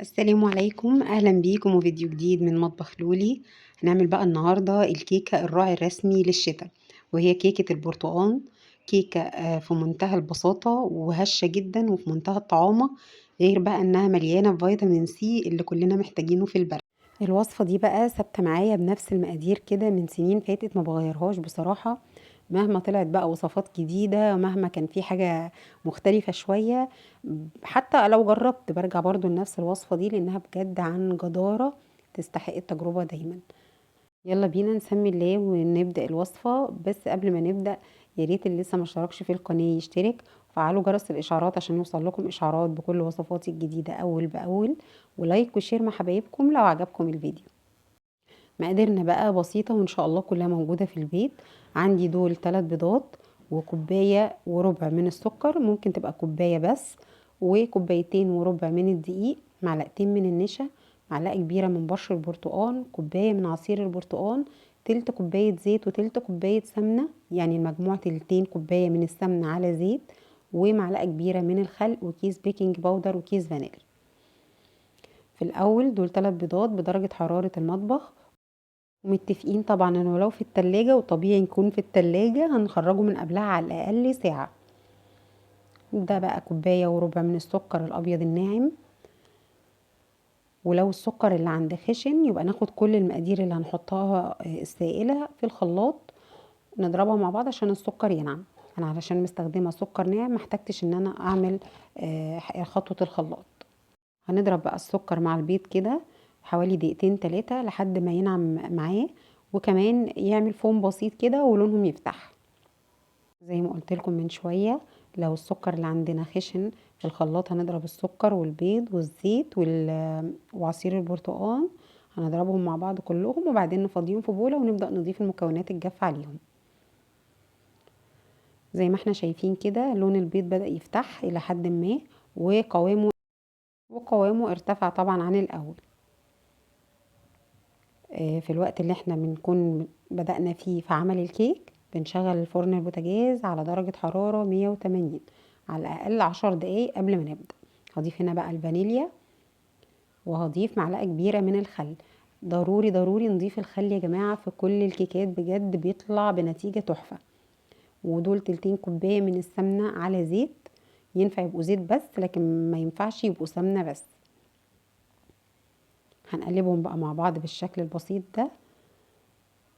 السلام عليكم، أهلا بيكم وفيديو جديد من مطبخ لولي. هنعمل بقى النهاردة الكيكة الراعي الرسمي للشتاء، وهي كيكة البرتقال. كيكة في منتهى البساطة وهشة جدا وفي منتهى الطعامة، غير بقى انها مليانة بفيتامين سي اللي كلنا محتاجينه في البرد. الوصفة دي بقى ثابتة معايا بنفس المقادير كده من سنين فاتت، ما بغيرهاش بصراحة. مهما طلعت بقى وصفات جديدة، مهما كان في حاجة مختلفة شوية، حتى لو جربت برجع برضو لنفس الوصفة دي لأنها بجد عن جدارة تستحق التجربة دايما. يلا بينا نسمي الله ونبدأ الوصفة. بس قبل ما نبدأ، يا ريت اللي لسه ما اشتركش في القناة يشترك وفعلوا جرس الإشعارات عشان يوصل لكم إشعارات بكل وصفاتي الجديدة أول بأول، ولايك وشير مع حبايبكم لو عجبكم الفيديو. مقاديرنا بقى بسيطة وإن شاء الله كلها موجودة في البيت. عندي دول 3 بيضات، وكوباية وربع من السكر، ممكن تبقى كوباية بس، وكوبايتين وربع من الدقيق، معلقتين من النشا، معلقة كبيرة من بشر البرتقال، كوباية من عصير البرتقال، تلت كوباية زيت وتلت كوباية سمنة، يعني المجموع تلتين كوباية من السمنة على زيت، ومعلقة كبيرة من الخل، وكيس بيكنج باودر، وكيس فانيليا. في الأول دول 3 بيضات بدرجة حرارة المطبخ، ومتفقين طبعا انه لو في التلاجة، وطبيعي نكون في التلاجة، هنخرجه من قبلها على الأقل ساعة. ده بقى كوباية وربع من السكر الأبيض الناعم. ولو السكر اللي عند خشن يبقى ناخد كل المقادير اللي هنحطها السائلة في الخلاط، نضربها مع بعض عشان السكر ينعم. انا علشان مستخدمة سكر ناعم محتاجتش ان انا اعمل خطوة الخلاط. هنضرب بقى السكر مع البيض كده حوالي دقيقتين 3 لحد ما ينعم معاه، وكمان يعمل فوم بسيط كده ولونهم يفتح. زي ما قلت لكم من شوية، لو السكر اللي عندنا خشن في الخلاط هنضرب السكر والبيض والزيت وعصير البرتقال، هنضربهم مع بعض كلهم وبعدين نفضيهم في بولة ونبدأ نضيف المكونات الجافة عليهم. زي ما احنا شايفين كده لون البيض بدأ يفتح إلى حد ما، وقوامه ارتفع طبعا عن الأول. في الوقت اللي احنا بنكون بدأنا فيه في عمل الكيك، بنشغل الفرن البوتاجاز على درجة حرارة 180 على الأقل 10 دقايق قبل ما نبدأ. هضيف هنا بقى الفانيليا، وهضيف معلقة كبيرة من الخل. ضروري ضروري نضيف الخل يا جماعة في كل الكيكات، بجد بيطلع بنتيجة تحفة. ودول تلتين كوباية من السمنة على زيت، ينفع يبقوا زيت بس لكن ما ينفعش يبقوا سمنة بس. هنقلبهم بقى مع بعض بالشكل البسيط ده.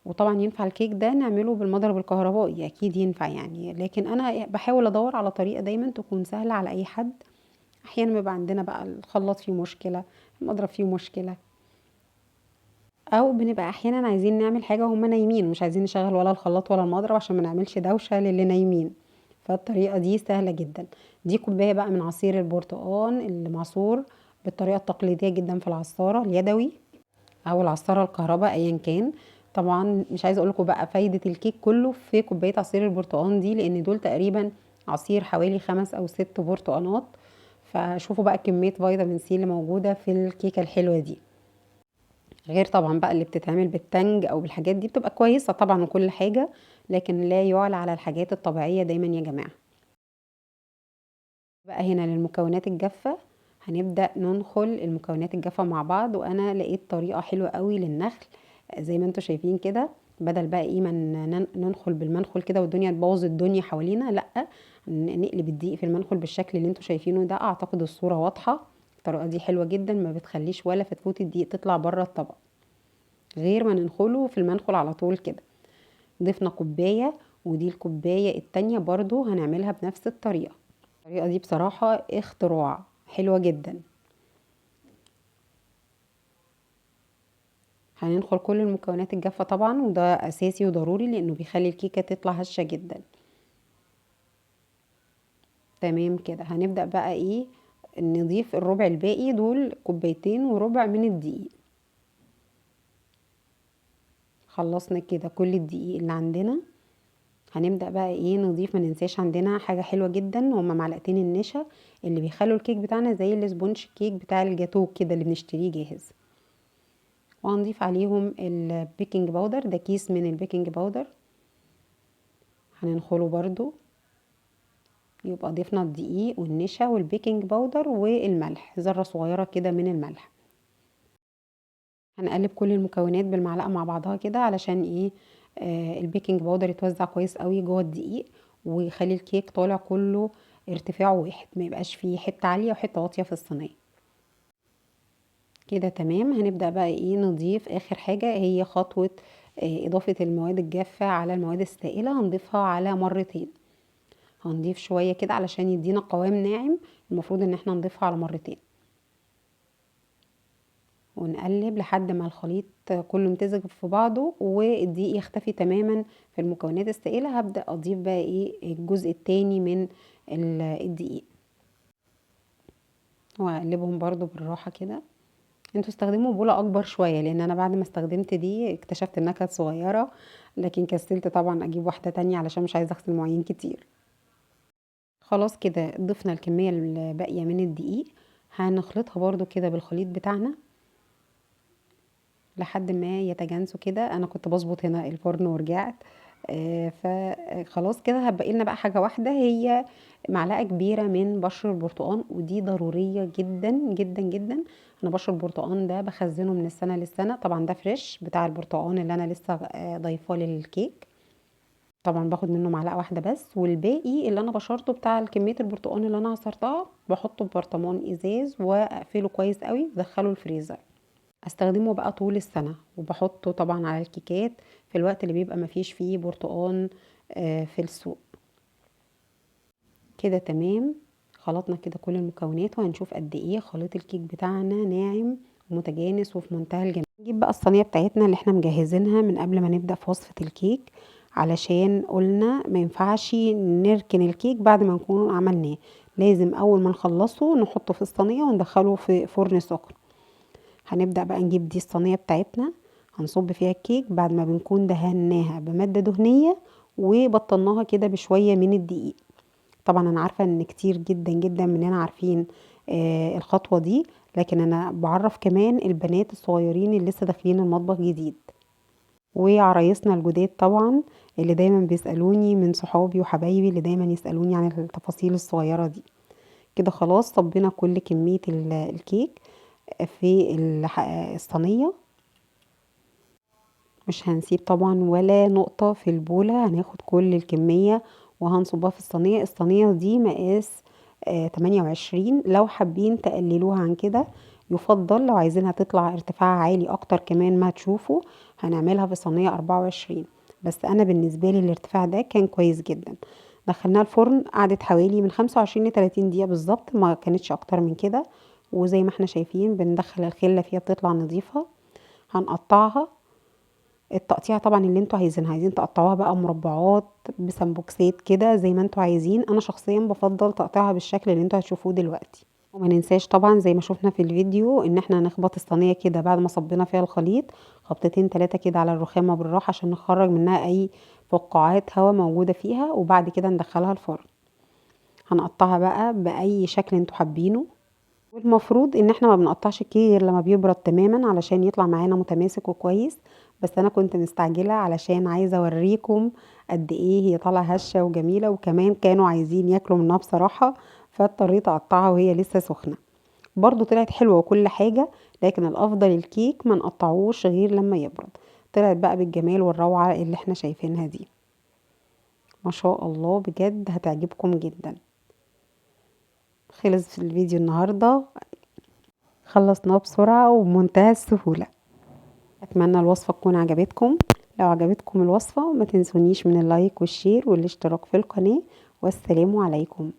وطبعا ينفع الكيك ده نعمله بالمضرب الكهربائي، اكيد ينفع يعني، لكن انا بحاول ادور على طريقة دايما تكون سهلة على اي حد. احيانا بيبقى عندنا بقى الخلاط فيه مشكلة، المضرب فيه مشكلة، او بنبقى احيانا عايزين نعمل حاجة وهم نايمين، مش عايزين نشغل ولا الخلاط ولا المضرب عشان ما نعملش دوشة للي نايمين. فالطريقة دي سهلة جدا. دي كوباية بقى من عصير البرتقال المعصور بالطريقة التقليدية جدا في العصارة اليدوي او العصاره الكهرباء ايا كان. طبعا مش عايزه اقول لكم بقى فايده الكيك كله في كوبايه عصير البرتقال دي، لان دول تقريبا عصير حوالي 5 أو 6 برتقانات. فشوفوا بقى كميه فيتامين سي اللي موجوده في الكيكه الحلوه دي. غير طبعا بقى اللي بتتعمل بالتنج او بالحاجات دي بتبقى كويسه طبعا وكل حاجه، لكن لا يعلى على الحاجات الطبيعيه دايما يا جماعه. بقى هنا للمكونات الجافة، هنبدأ ننخل المكونات الجافة مع بعض. وانا لقيت طريقة حلوة قوي للنخل، زي ما انتوا شايفين كده. بدل بقى ايه ما ننخل بالمنخل كده والدنيا تبوظ الدنيا حوالينا، لا، نقلب الدقيق في المنخل بالشكل اللي انتوا شايفينه ده. اعتقد الصورة واضحة. الطريقة دي حلوة جدا، ما بتخليش ولا فتفوت الدقيق تطلع بره الطبق، غير ما ننخله في المنخل على طول كده. ضفنا كوباية، ودي الكوباية التانية برضو هنعملها بنفس الطريقة. الطريقة دي بصراحة اختراع حلوة جدا. هننخل كل المكونات الجافة طبعا، وده اساسي وضروري لانه بيخلي الكيكة تطلع هشة جدا. تمام كده. هنبدأ بقى ايه، نضيف الربع الباقي، دول كوبايتين وربع من الدقيق. خلصنا كده كل الدقيق اللي عندنا. هنبدأ بقى ايه نضيف، ما ننساش عندنا حاجة حلوة جدا، هما معلقتين النشا اللي بيخلوا الكيك بتاعنا زي السبونج كيك بتاع الجاتو كده اللي بنشتريه جاهز. وهنضيف عليهم البيكنج باودر، ده كيس من البيكنج باودر هننخله برضو. يبقى ضفنا الدقيق والنشا والبيكنج باودر والملح، ذرة صغيرة كده من الملح. هنقلب كل المكونات بالمعلقة مع بعضها كده علشان ايه، البيكنج باودر يتوزع كويس قوي جوه الدقيق، ويخلي الكيك طالع كله ارتفاعه واحد، ما يبقاش فيه حتة عالية وحتة واطية في الصينية. كده تمام. هنبدأ بقى ايه، نضيف اخر حاجة هي خطوة اضافة المواد الجافة على المواد السائلة. هنضيفها على مرتين، هنضيف شوية كده علشان يدينا قوام ناعم. المفروض ان احنا نضيفها على مرتين، ونقلب لحد ما الخليط كله يمتزج في بعضه والدقيق يختفي تماما في المكونات السائلة. هبدأ اضيف بقى ايه الجزء التاني من الدقيق، واقلبهم برضو بالراحة كده. انتوا استخدموا بولة اكبر شوية، لان انا بعد ما استخدمت دي اكتشفت انها كانت صغيرة، لكن كسلت طبعا اجيب واحدة تانية علشان مش عايزة اغسل مواعين كتير. خلاص كده ضفنا الكمية الباقية من الدقيق، هنخلطها برضو كده بالخليط بتاعنا لحد ما يتجانسوا كده. انا كنت بظبط هنا الفرن ورجعت. فخلاص كده هتبقى لنا بقى حاجة واحدة، هي معلقة كبيرة من بشر البرتقال، ودي ضرورية جدا جدا جدا. انا بشر البرتقال ده بخزنه من السنة للسنة، طبعا ده فريش بتاع البرتقال اللي انا لسه ضايفاه للكيك. طبعا باخد منه معلقة واحدة بس، والباقي اللي انا بشرته بتاع كمية البرتقال اللي انا عصرتها بحطه في برطمان ازاز واقفله كويس قوي وادخله الفريزر. استخدمه بقى طول السنة، وبحطه طبعا على الكيكات في الوقت اللي بيبقى مفيش فيه برتقان في السوق. كده تمام. خلطنا كده كل المكونات، وهنشوف قد ايه خليط الكيك بتاعنا ناعم ومتجانس وفي منتهى الجمال. نجيب بقى الصينية بتاعتنا اللي احنا مجهزينها من قبل ما نبدأ في وصفة الكيك، علشان قلنا ما ينفعش نركن الكيك بعد ما نكون عملناه. لازم اول ما نخلصه نحطه في الصينية وندخله في فرن سخن. هنبدأ بقى نجيب دي الصينية بتاعتنا، هنصب فيها الكيك بعد ما بنكون دهناها بمادة دهنية وبطناها كده بشوية من الدقيق. طبعا انا عارفة ان كتير جدا جدا مننا عارفين الخطوة دي، لكن انا بعرف كمان البنات الصغيرين اللي لسه داخلين المطبخ جديد، وعرايسنا الجداد طبعا اللي دايما بيسألوني، من صحابي وحبايبي اللي دايما يسألوني عن التفاصيل الصغيرة دي. كده خلاص صبينا كل كمية الكيك في الصينية. مش هنسيب طبعا ولا نقطة في البولة، هناخد كل الكمية وهنصبها في الصينية. الصينية دي مقاس 28، لو حابين تقللوها عن كده يفضل. لو عايزينها تطلع ارتفاعها عالي اكتر كمان ما تشوفوا، هنعملها في صينية 24. بس انا بالنسبة لي الارتفاع ده كان كويس جدا. دخلناها الفرن، قعدت حوالي من 25 ل 30 دقيقة بالظبط، ما كانتش اكتر من كده. وزي ما احنا شايفين بندخل الخلة فيها بتطلع نظيفة. هنقطعها التقطيع طبعا اللي انتوا عايزينها، عايزين تقطعوها بقى مربعات بسمبوكسات كده زي ما انتوا عايزين. انا شخصيا بفضل تقطيعها بالشكل اللي انتوا هتشوفوه دلوقتي. وما ننساش طبعا زي ما شفنا في الفيديو ان احنا نخبط الصينية كده بعد ما صبينا فيها الخليط خبطتين 3 كده على الرخامة بالراحة عشان نخرج منها اي فقاعات هواء موجودة فيها، وبعد كده ندخلها الفرن. هنقطعها بقى باي شكل انتوا حابينه، والمفروض ان احنا ما بنقطعش الكيك غير لما بيبرد تماما علشان يطلع معانا متماسك وكويس. بس انا كنت مستعجلة علشان عايزة اوريكم قد ايه هي طالعة هشة وجميلة، وكمان كانوا عايزين ياكلوا منها بصراحة، فاضطريت اقطعها وهي لسه سخنة. برضو طلعت حلوة وكل حاجة، لكن الافضل الكيك ما نقطعوش غير لما يبرد. طلعت بقى بالجمال والروعة اللي احنا شايفينها دي. ما شاء الله بجد هتعجبكم جدا. خلص في الفيديو النهاردة، خلصناه بسرعة وبمنتهى السهولة. اتمنى الوصفة تكون عجبتكم. لو عجبتكم الوصفة ما تنسونيش من اللايك والشير والاشتراك في القناة، والسلام عليكم.